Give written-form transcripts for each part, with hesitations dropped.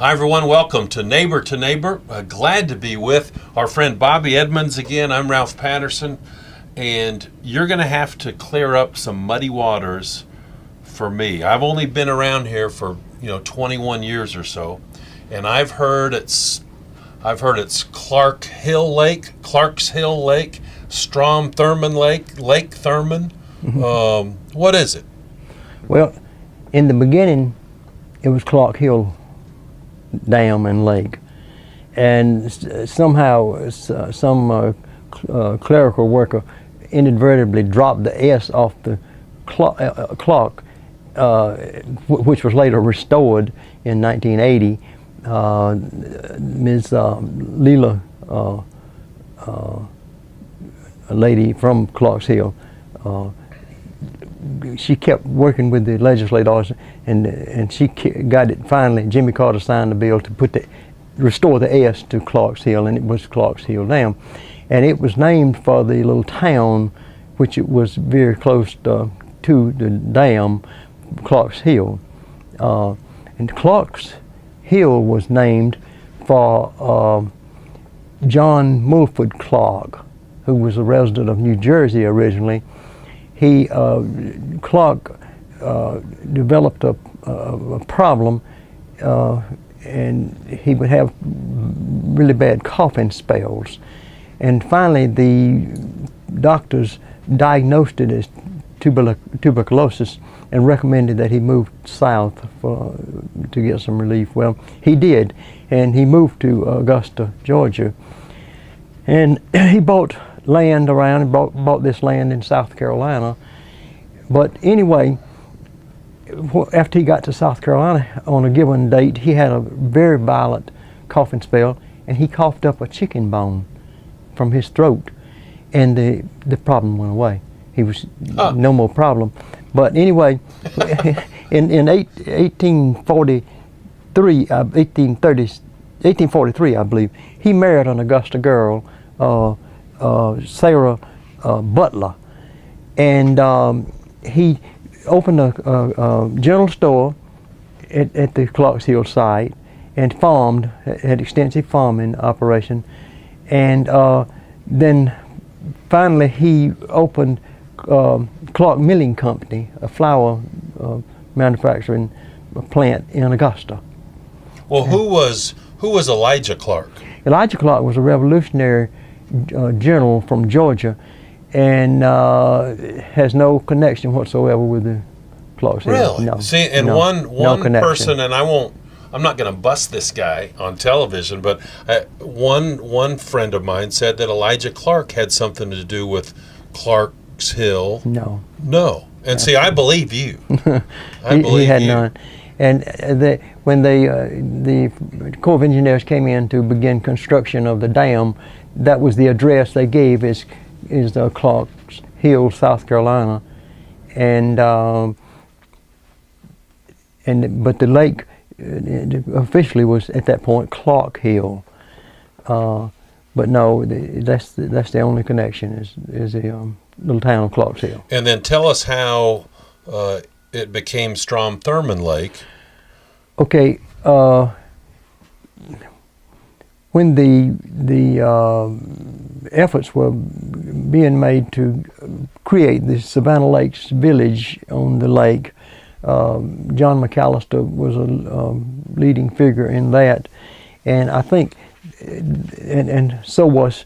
Hi everyone, welcome to Neighbor. Glad to be with our friend Bobby Edmonds again. I'm Ralph Patterson, and you're going to have to clear up some muddy waters for me. I've only been around here for 21 years or so, and I've heard it's Clarks Hill Lake, Strom Thurmond Lake Thurmond. What is it? Well, in the beginning, it was Clarks Hill Dam and Lake, and somehow some clerical worker inadvertently dropped the S off the Clark, which was later restored in 1980. Ms. Leela, a lady from Clarks Hill, she kept working with the legislators, and she got it finally. Jimmy Carter signed the bill to restore the S to Clarks Hill, and it was Clarks Hill Dam, and it was named for the little town which it was very close to the dam, Clarks Hill, and Clarks Hill was named for John Mulford Clark, who was a resident of New Jersey originally. Clark developed a problem, and he would have really bad coughing spells. And finally, the doctors diagnosed it as tuberculosis and recommended that he move south to get some relief. Well, he did, and he moved to Augusta, Georgia. And he bought land around and bought this land in South Carolina. But anyway, after he got to South Carolina on a given date, he had a very violent coughing spell, and he coughed up a chicken bone from his throat, and the problem went away. He was no more problem. But anyway, in 1843, I believe, he married an Augusta girl, Sarah Butler, and he opened a general store at the Clarks Hill site and had extensive farming operation, and then finally he opened Clark Milling Company, a flour manufacturing plant in Augusta. Well, who was Elijah Clark? Elijah Clark was a revolutionary general from Georgia, and has no connection whatsoever with the Clarks Hill. Really? No. See, and no, one no person, and I'm not going to bust this guy on television, but one friend of mine said that Elijah Clark had something to do with Clarks Hill. No. And see, I believe you. He had none. And when the Corps of Engineers came in to begin construction of the dam, that was the address they gave is Clarks Hill, South Carolina, but the lake officially was at that point Clark Hill, but no, that's the only connection is the little town of Clarks Hill. And then tell us how it became Strom Thurmond Lake. Okay, when the efforts were being made to create the Savannah Lakes Village on the lake, John McAllister was a leading figure in that, and I think, and so was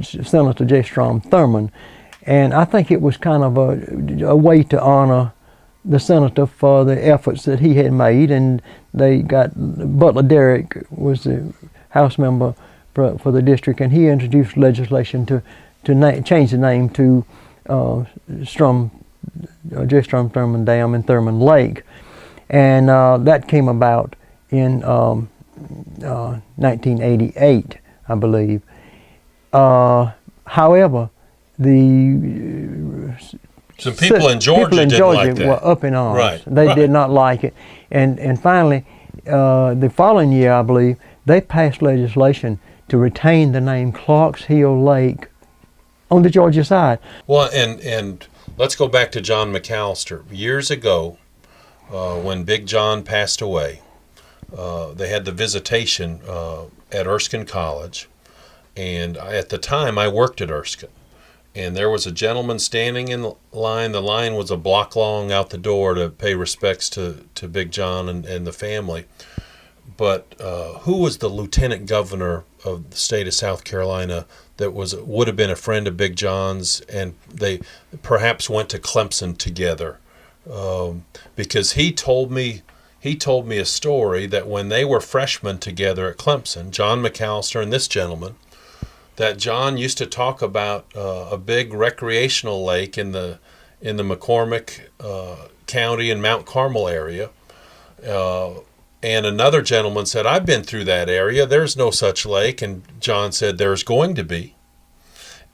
Senator J. Strom Thurmond, and I think it was kind of a way to honor the senator for the efforts that he had made, and they got Butler Derrick was the House member for the district, and he introduced legislation to change the name to J. Strom Thurmond Dam and Thurmond Lake, and that came about in 1988, I believe. However, some people in Georgia didn't like that. Were up in arms. Right. They did not like it, and finally, the following year, I believe, they passed legislation to retain the name Clarks Hill Lake on the Georgia side. Well, and let's go back to John McAllister. Years ago, when Big John passed away, they had the visitation at Erskine College, and at the time I worked at Erskine. And there was a gentleman standing in line. The line was a block long out the door to pay respects to Big John and the family. But who was the lieutenant governor of the state of South Carolina that would have been a friend of Big John's, and they perhaps went to Clemson together? Because he told me a story that when they were freshmen together at Clemson, John McAllister and this gentleman, that John used to talk about a big recreational lake in the McCormick County and Mount Carmel area. And another gentleman said, I've been through that area. There's no such lake. And John said, there's going to be.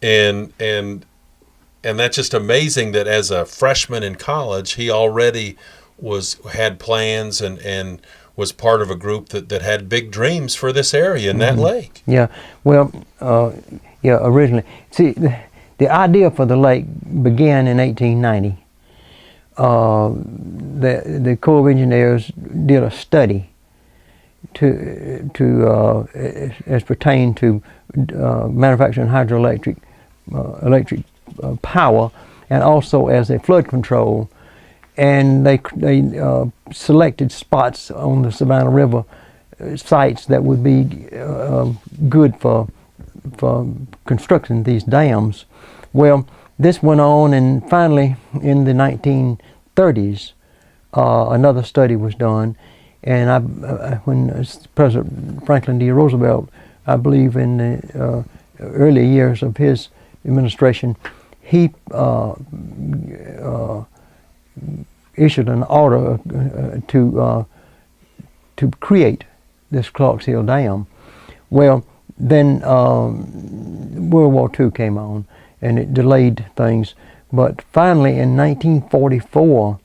And that's just amazing that as a freshman in college, he already had plans and was part of a group that had big dreams for this area and that lake. Yeah, well, originally. See, the idea for the lake began in 1890. The Corps of Engineers did a study as pertained to manufacturing hydroelectric electric power, and also as a flood control. And they selected spots on the Savannah River, sites that would be good for constructing these dams. Well, this went on, and finally in the 1930s, another study was done. And when President Franklin D. Roosevelt, I believe in the early years of his administration, he issued an order to create this Clarks Hill Dam. Well, then World War II came on, and it delayed things. But finally, in 1944,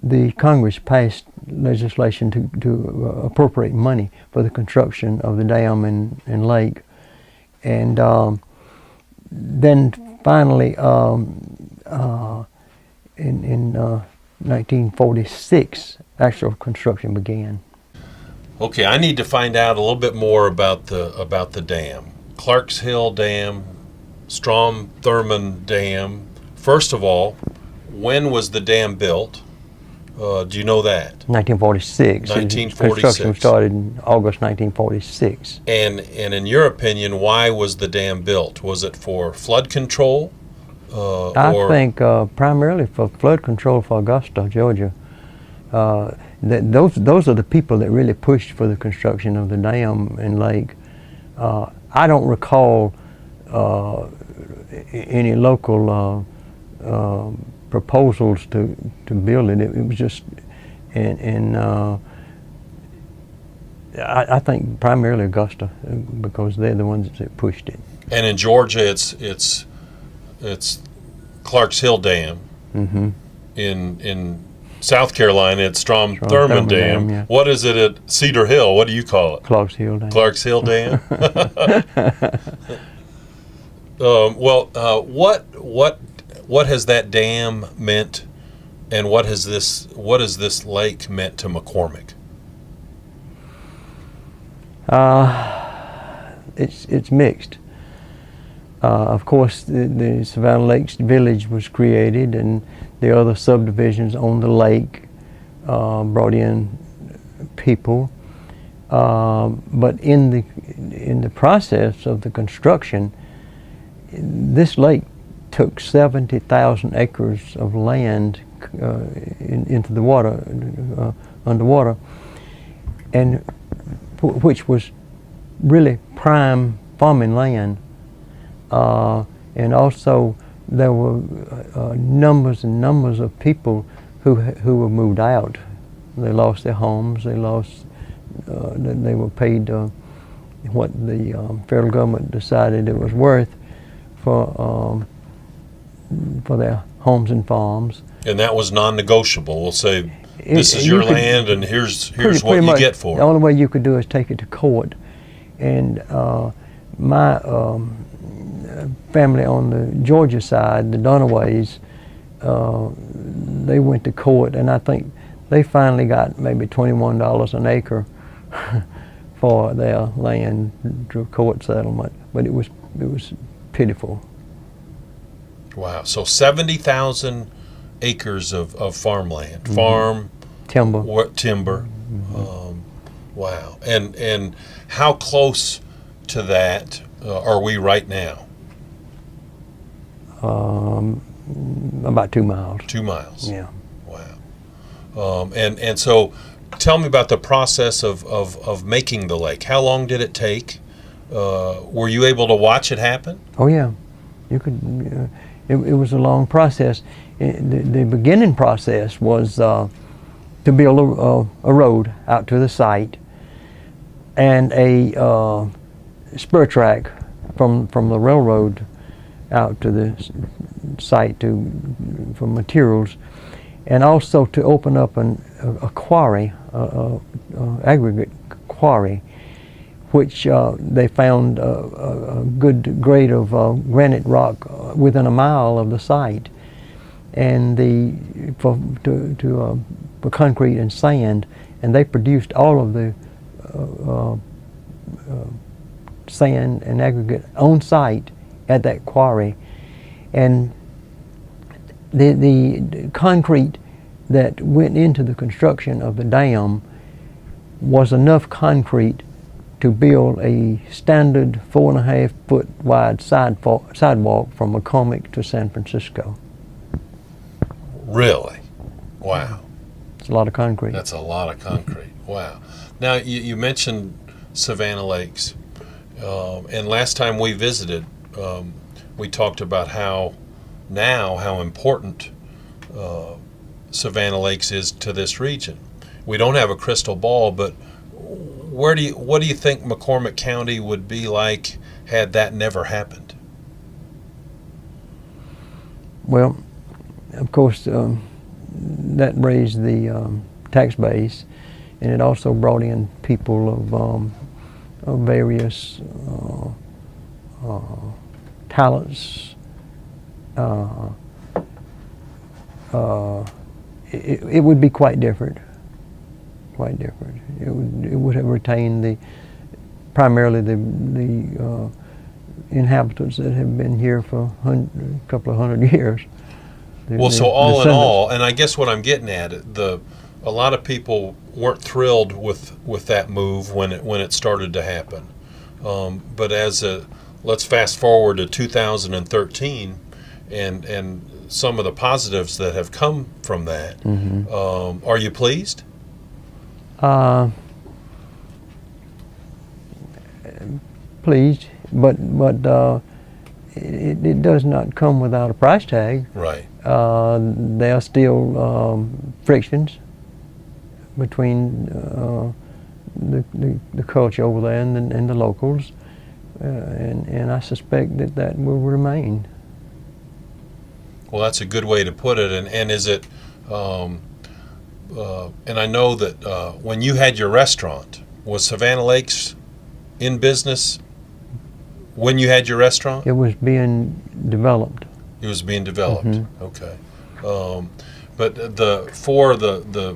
the Congress passed legislation to appropriate money for the construction of the dam and lake. And then finally, in 1946, actual construction began. Okay, I need to find out a little bit more about the dam. Clarks Hill Dam, Strom Thurmond Dam. First of all, when was the dam built? Do you know that? 1946. 1946. Construction started in August 1946. And in your opinion, why was the dam built? Was it for flood control? I think primarily for flood control for Augusta, Georgia. Those are the people that really pushed for the construction of the dam and lake. I don't recall any local proposals to build it. It was just, I think primarily Augusta, because they're the ones that pushed it. And in Georgia, it's Clarks Hill Dam. Mm-hmm. In South Carolina, it's Strom Thurmond Dam. Yeah. What is it at Cedar Hill? What do you call it? Clarks Hill Dam. Clarks Hill Dam. What has that dam meant, and what has this lake meant to McCormick? It's mixed. Of course, the Savannah Lakes Village was created, and the other subdivisions on the lake brought in people. But in the process of the construction, this lake took 70,000 acres of land into the water, underwater, and which was really prime farming land. And also there were numbers and numbers of people who were moved out. They lost their homes. They were paid what the federal government decided it was worth for their homes and farms. And that was non-negotiable. We'll say, this is your land, and here's what you get for it. The only way you could do is take it to court. And my family on the Georgia side, the Dunaways, they went to court, and I think they finally got maybe $21 an acre for their land through court settlement, but it was pitiful. Wow. So 70,000 acres of farmland, farm, Timber. timber. Wow. And how close to that are we right now? About 2 miles. 2 miles. Yeah. Wow. And so tell me about the process of making the lake. How long did it take? Were you able to watch it happen? Oh yeah, you could. It was a long process. The beginning process was to build a road out to the site and a spur track from the railroad out to the site for materials, and also to open up a quarry, aggregate quarry, which they found a good grade of granite rock within a mile of the site, and for concrete and sand, and they produced all of the sand and aggregate on site at that quarry, and the concrete that went into the construction of the dam was enough concrete to build a standard 4.5 foot wide sidewalk from McCormick to San Francisco. Really? Wow. It's a lot of concrete. That's a lot of concrete. Wow. Now, you mentioned Savannah Lakes, and last time we visited, we talked about how important Savannah Lakes is to this region. We don't have a crystal ball, but what do you think McCormick County would be like had that never happened? Well, of course, that raised the tax base, and it also brought in people of various talents. It would be quite different. Quite different. It would have retained primarily the inhabitants that have been here for a couple of hundred years. So all in all, and I guess what I'm getting at, a lot of people weren't thrilled with that move when it started to happen. But let's fast forward to 2013, and some of the positives that have come from that. Mm-hmm. Are you pleased? Pleased, but it does not come without a price tag. Right. There are still frictions between the culture over there and the locals, and I suspect that will remain. Well, that's a good way to put it. And is it? And I know that when you had your restaurant, was Savannah Lakes in business when you had your restaurant? It was being developed. It was being developed. Mm-hmm. Okay. But for the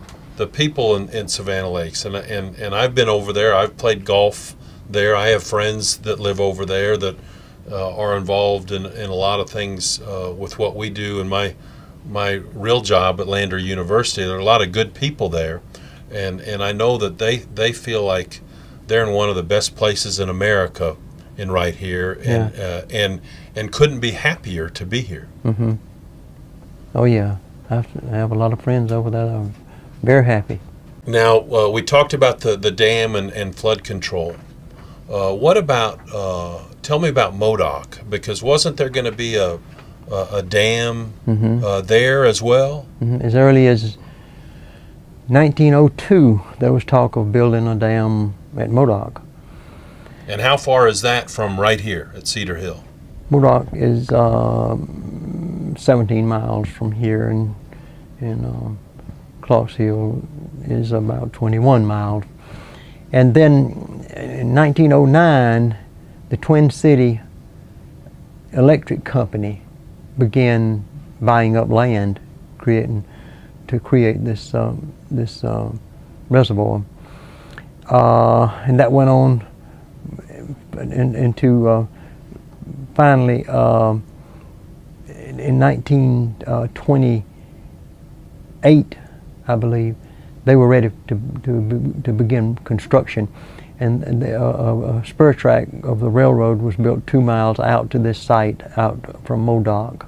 people in Savannah Lakes, and I've been over there. I've played golf there. I have friends that live over there that are involved in a lot of things with what we do. And my real job at Lander University, there are a lot of good people there, and I know that they feel like they're in one of the best places in America, in right here, and couldn't be happier to be here. Mm-hmm. Oh yeah, I have a lot of friends over there that are very happy. Now we talked about the dam and flood control. What about? Tell me about Modoc, because wasn't there going to be a dam there as well? Mm-hmm. As early as 1902, there was talk of building a dam at Modoc. And how far is that from right here at Cedar Hill? Modoc is 17 miles from here, and Clarks Hill is about 21 miles. And then in 1909, the Twin City Electric Company began buying up land, to create this reservoir. And that went on into finally in 1928, I believe, they were ready to begin construction, and a spur track of the railroad was built 2 miles out to this site, out from Modoc,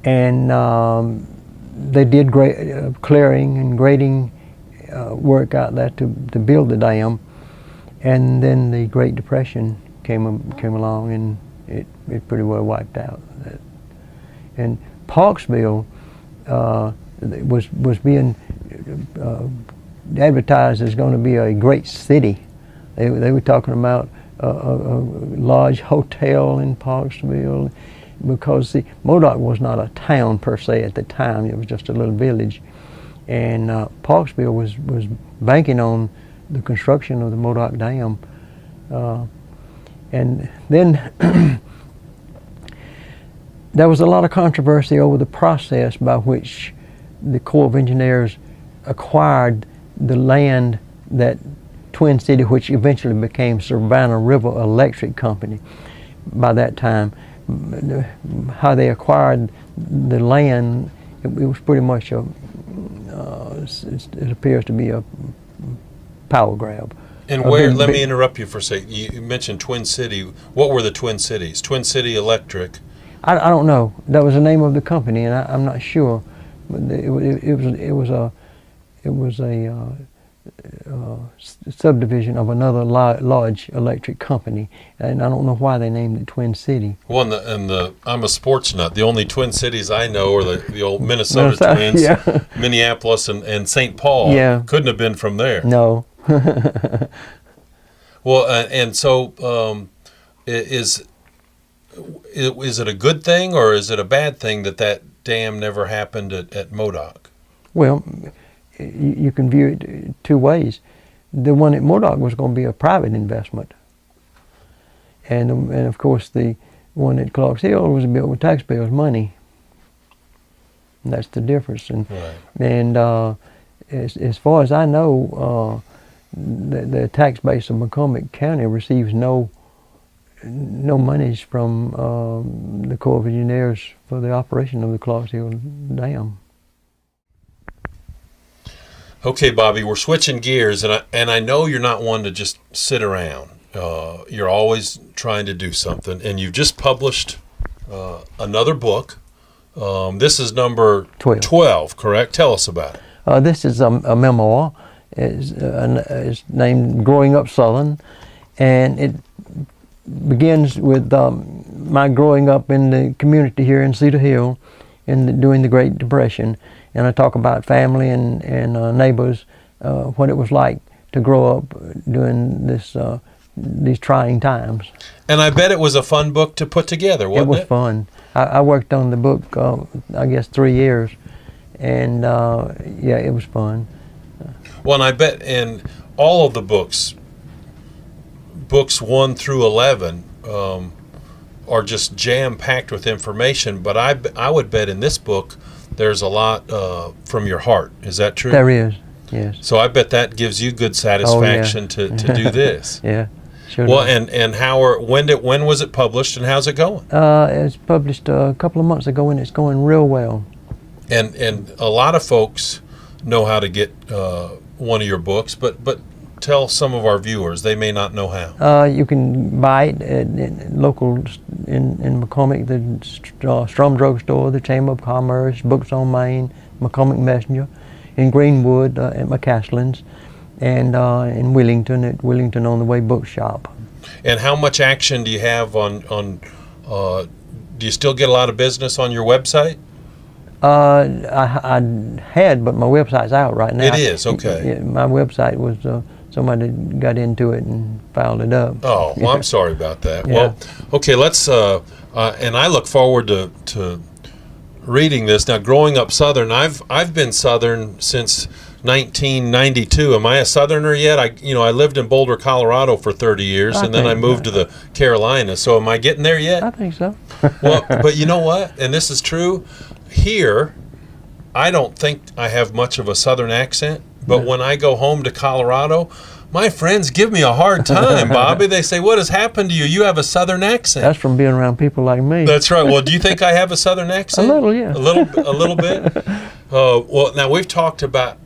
and they did clearing and grading work out there to build the dam, and then the Great Depression came along, and it pretty well wiped out. And Parksville was being advertised as going to be a great city. They were talking about a large hotel in Parksville, because the Modoc was not a town per se at the time. It was just a little village, and Parksville was banking on the construction of the Modoc Dam, and then there was a lot of controversy over the process by which the Corps of Engineers acquired the land that Twin City, which eventually became Savannah River Electric Company by that time, how they acquired the land, it was pretty much it appears to be a power grab. And where, let me interrupt you for a second. You mentioned Twin City. What were the Twin Cities? Twin City Electric. I don't know. That was the name of the company, and I'm not sure. But it was a subdivision of another large electric company, and I don't know why they named it Twin City. Well, I'm a sports nut. The only Twin Cities I know are the old Minnesota Twins, yeah. Minneapolis and St. Paul. Yeah. Couldn't have been from there. No. Well, and so is it a good thing or is it a bad thing that dam never happened at Modoc? Well, you can view it two ways. The one at Modoc was going to be a private investment, and of course the one at Clarks Hill was built with taxpayers' money. And that's the difference. And right. And as far as I know, the tax base of McCormick County receives no monies from the Corps of Engineers for the operation of the Clarks Hill Dam. Okay, Bobby, we're switching gears, and I know you're not one to just sit around. You're always trying to do something, and you've just published another book. This is number 12, correct? Tell us about it. This is a memoir. It's named Growing Up Southern, and it begins with my growing up in the community here in Cedar Hill during the Great Depression. And I talk about family and neighbors, what it was like to grow up during these trying times. And I bet it was a fun book to put together, wasn't it? It was fun. I worked on the book, I guess, 3 years, and yeah, it was fun. Well, and I bet in all of the books 1 through 11, are just jam-packed with information, but I would bet in this book there's a lot from your heart. Is that true? There is, yes. So I bet that gives you good satisfaction to do this. Yeah, sure. Well, and when was it published, and how's it going? It was published a couple of months ago, and it's going real well. And a lot of folks know how to get one of your books, but tell some of our viewers, they may not know how. You can buy it at local in McCormick, the Strom Drug Store, the Chamber of Commerce, Books on Main, McCormick Messenger, in Greenwood at McAllister's, and in Wellington at Wellington on the Way Bookshop. And how much action do you have on do you still get a lot of business on your website? I had, but my website's out right now. It is, okay. My website was, somebody got into it and filed it up. Oh, well, I'm sorry about that. Yeah. Well, okay, let's, and I look forward to reading this. Now, Growing Up Southern, I've been Southern since 1992. Am I a Southerner yet? I lived in Boulder, Colorado for 30 years, and then I moved to the Carolinas. So am I getting there yet? I think so. Well, but you know what? And this is true. Here, I don't think I have much of a Southern accent, But when I go home to Colorado, my friends give me a hard time, Bobby. They say, "What has happened to you? You have a Southern accent." That's from being around people like me. That's right. Well, do you think I have a Southern accent? A little, yeah. A little bit. Well, now we've talked about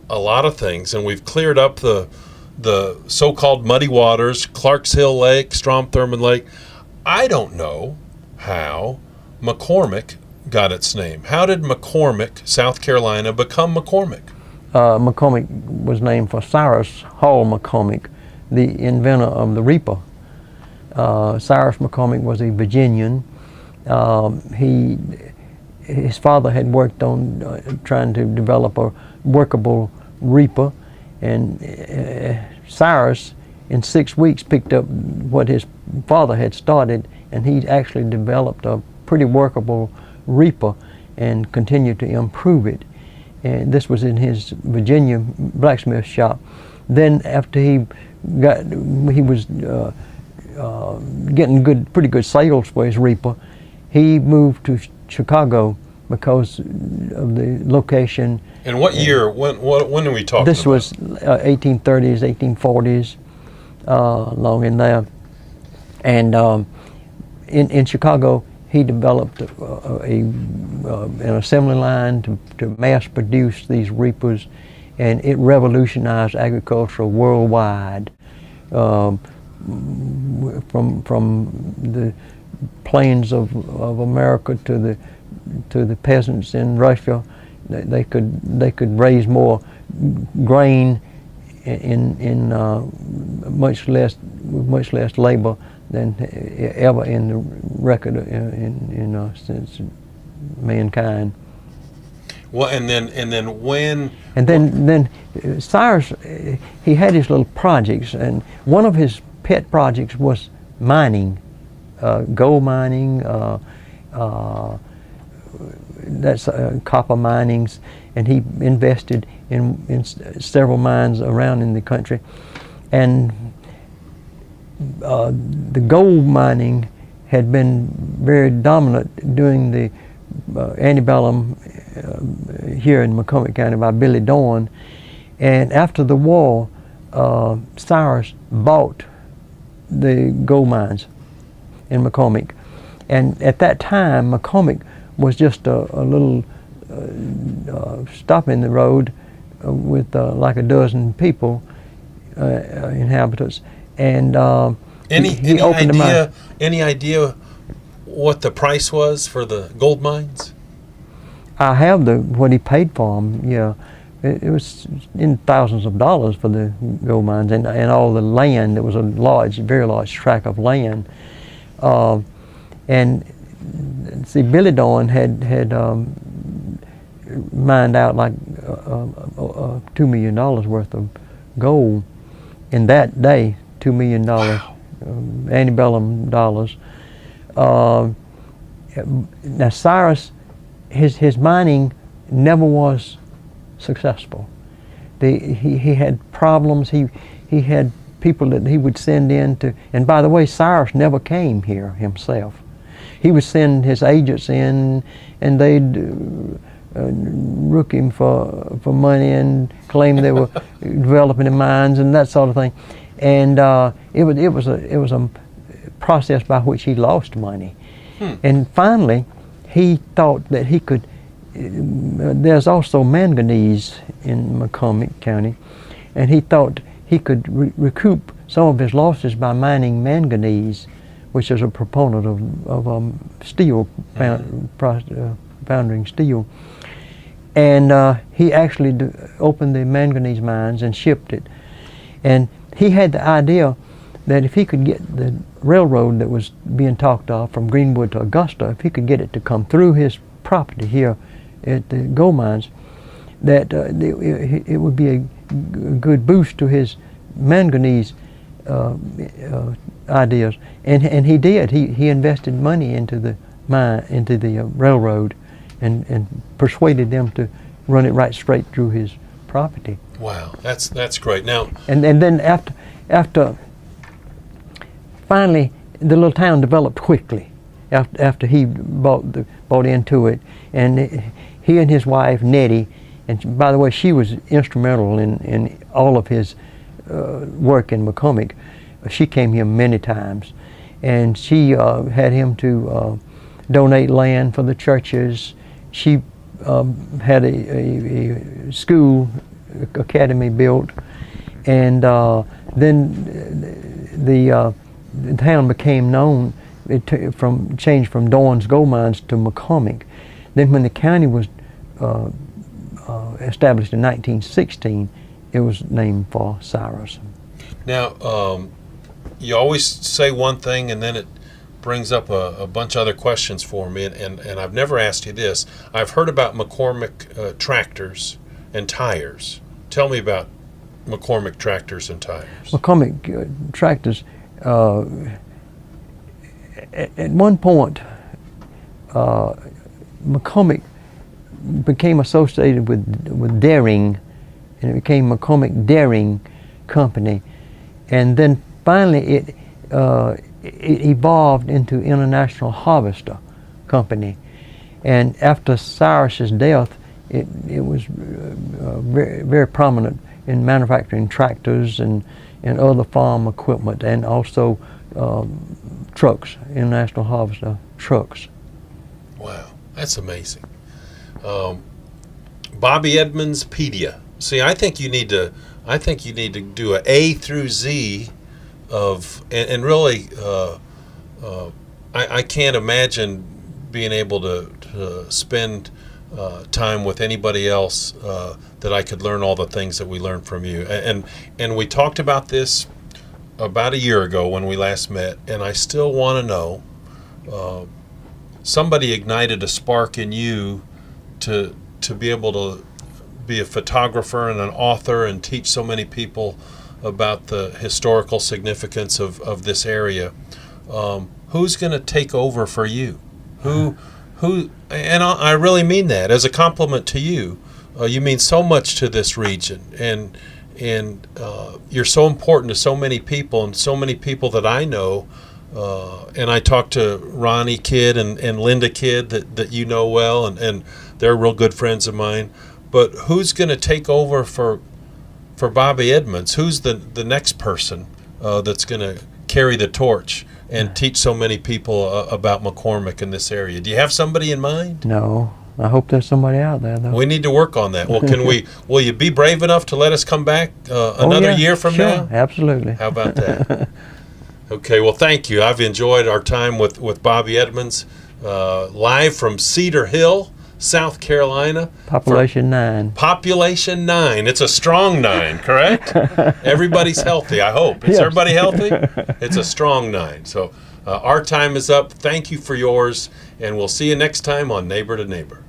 a lot of things, and we've cleared up the so-called muddy waters, Clarks Hill Lake, Strom Thurmond Lake. I don't know how McCormick got its name. How did McCormick, South Carolina, become McCormick? McCormick was named for Cyrus Hall McCormick, the inventor of the reaper. Cyrus McCormick was a Virginian. His father had worked on trying to develop a workable reaper, and Cyrus, in 6 weeks, picked up what his father had started, and he actually developed a pretty workable reaper and continued to improve it. And this was in his Virginia blacksmith shop. Then after he was getting pretty good sales for his reaper, he moved to Chicago because of the location. And what year? When are we talking this about? Was 1830s, 1840s, along in there. And in Chicago, he developed an assembly line to mass produce these reapers, and it revolutionized agriculture worldwide. From the plains of America to the peasants in Russia, they could raise more grain in much less labor than ever in the record since mankind. Well, and then when? And then Cyrus, he had his little projects, and one of his pet projects was mining, gold mining. That's copper minings, and he invested in several mines around in the country, and the gold mining had been very dominant during the antebellum here in McCormick County by Billy Dorn, and after the war, Cyrus bought the gold mines in McCormick, and at that time McCormick was just a little stop in the road with like a dozen people, inhabitants, and he opened the mine. Any idea what the price was for the gold mines? I have what he paid for them. Yeah, it was in thousands of dollars for the gold mines and all the land. It was a very large tract of land, and see, Billy Dorn had mined out like $2 million worth of gold in that day. $2 million, wow. Antebellum dollars. Now Cyrus, his mining never was successful. He had problems. He had people that he would send in to. And by the way, Cyrus never came here himself. He would send his agents in, and they'd rook him for money and claim they were developing the mines and that sort of thing. And it was a process by which he lost money. And finally, he thought that he could. There's also manganese in McCormick County, and he thought he could recoup some of his losses by mining manganese, which is a proponent of steel, foundering steel. And he actually opened the manganese mines and shipped it. And he had the idea that if he could get the railroad that was being talked of from Greenwood to Augusta, if he could get it to come through his property here at the gold mines, that it would be a good boost to his manganese ideas. And he did. He invested money into the railroad and persuaded them to run it right straight through his property. Wow, that's great. Now, and then after finally the little town developed quickly after he bought into it, and he and his wife Nettie And by the way, she was instrumental in all of his work in McCormick. She came here many times, and she had him to donate land for the churches. She had a school academy built, and then the town became known. Changed from Dorn's Gold Mines to McCormick. Then when the county was established in 1916, it was named for Cyrus. Now, you always say one thing and then it brings up a bunch of other questions for me, and I've never asked you this. I've heard about McCormick tractors and tires. Tell me about McCormick tractors and tires. McCormick tractors, at one point, McCormick became associated with Daring, and it became McCormick Daring Company, and then finally it evolved into International Harvester Company. And after Cyrus's death, it was very, very prominent in manufacturing tractors and other farm equipment, and also trucks, International Harvester trucks. Wow, that's amazing. Bobby Edmonds Pedia. See, I think you need to do A through Z of, and really, I can't imagine being able to spend time with anybody else that I could learn all the things that we learned from you. And we talked about this about a year ago when we last met, and I still want to know, somebody ignited a spark in you to be able to be a photographer and an author and teach so many people about the historical significance of this area. Who's going to take over for you? Who? And I really mean that as a compliment to you. You mean so much to this region, and you're so important to so many people, and so many people that I know. And I talked to Ronnie Kidd and Linda Kidd that you know well, and they're real good friends of mine. But who's going to take over for Bobby Edmonds? Who's the next person that's going to carry the torch and teach so many people about McCormick in this area? Do you have somebody in mind? No, I hope there's somebody out there, though. We need to work on that. Well, will you be brave enough to let us come back another year from now? Absolutely. How about that? Okay, well, thank you. I've enjoyed our time with Bobby Edmonds, live from Cedar Hill, South Carolina. Population 9. Population 9. It's a strong 9, correct? Everybody's healthy, I hope. Is Yes. everybody healthy? It's a strong 9. So our time is up. Thank you for yours, and we'll see you next time on Neighbor to Neighbor.